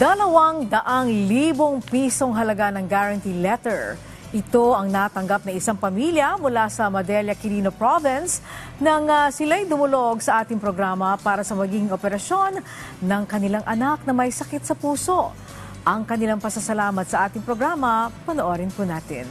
200,000 pisong halaga ng guarantee letter. Ito ang natanggap na isang pamilya mula sa Madela, Quirino Province nang sila'y dumulog sa ating programa para sa magiging operasyon ng kanilang anak na may sakit sa puso. Ang kanilang pasasalamat sa ating programa, panoorin po natin.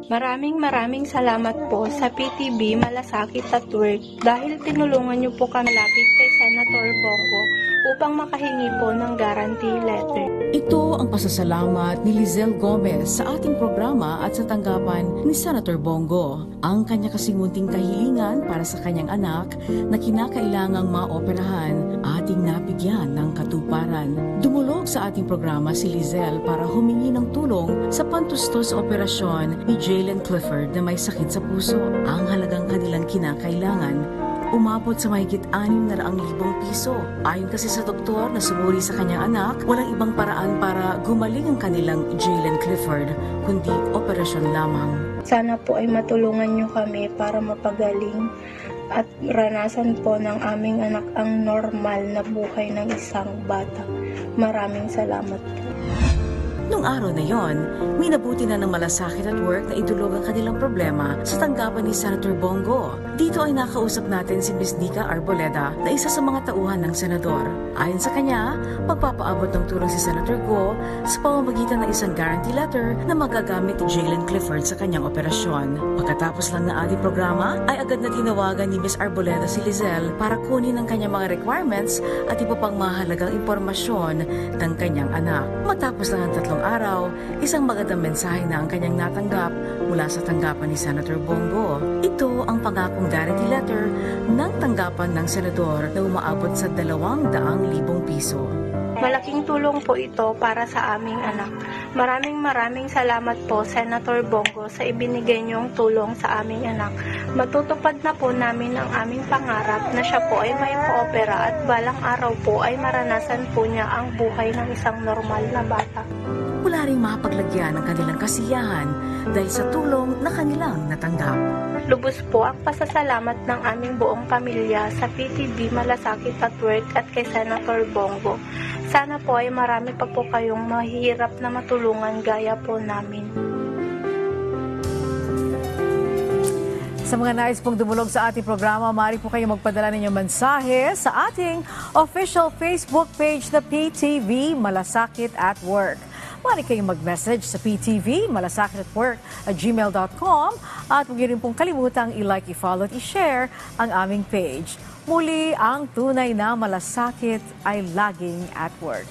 Maraming salamat po sa PTV Malasakit at Work dahil tinulungan niyo po kami lapit kay Senator Bongo upang makahingi po ng guarantee letter. Ito ang pasasalamat ni Lizelle Gomez sa ating programa at sa tanggapan ni Senator Bongo. Ang kanya kasing munting kahilingan para sa kanyang anak na kinakailangang maoperahan ating nabigyan ng katuparan. Dumulog sa ating programa si Lizelle para humingi ng tulong sa pantustos operasyon ni Jalen Clifford na may sakit sa puso. Ang halagang kanilang kinakailangan umabot sa mahigit 600,000 piso. Ayon kasi sa doktor na sumuri sa kanyang anak, walang ibang paraan para gumaling ang kanilang Jalen Clifford, kundi operasyon lamang. Sana po ay matulungan niyo kami para mapagaling at ranasan po ng aming anak ang normal na buhay ng isang bata. Maraming salamat po. Nung araw na yon, minabuti na ng Malasakit at Work na idulog ang kanilang problema sa tanggapan ni Senator Bongo. Dito ay nakausap natin si Ms. Nika Arboleda na isa sa mga tauhan ng senador. Ayon sa kanya, magpapaabot ng tulong si Senator Go sa pamamagitan ng isang guarantee letter na magagamit ni Jalen Clifford sa kanyang operasyon. Pagkatapos lang ng ating programa, ay agad na tinawagan ni Ms. Arboleda si Lizelle para kunin ang kanyang mga requirements at iba pang mahalagang impormasyon ng kanyang anak. Matapos lang ang 3 araw, isang magandang mensahe na ang kanyang natanggap mula sa tanggapan ni Senator Bongo. Ito ang pangakong guarantee letter ng tanggapan ng senador na umaabot sa 200,000 piso. Malaking tulong po ito para sa aming anak. Maraming salamat po, Senator Bongo, sa ibinigay niyong tulong sa aming anak. Matutupad na po namin ang aming pangarap na siya po ay may maopera at balang araw po ay maranasan po niya ang buhay ng isang normal na bata. Wala ring mapaglagyan ng kanilang kasiyahan dahil sa tulong na kanilang natanggap. Lubos po ang pasasalamat ng aming buong pamilya sa PTV Malasakit at Work at kay Senator Bongo. Sana po ay marami pa po kayong mahihirap na matulungan gaya po namin. Sa mga nais pong dumulog sa ating programa, maaari po kayong magpadala ng inyong mensahe sa ating official Facebook page na PTV Malasakit at Work. Maaari kayong mag-message sa PTV Malasakit at Work @gmail.com at huwag niyo rin pong kalimutang i-like, i-follow at i-share ang aming page. Muli, ang tunay na malasakit ay laging at work.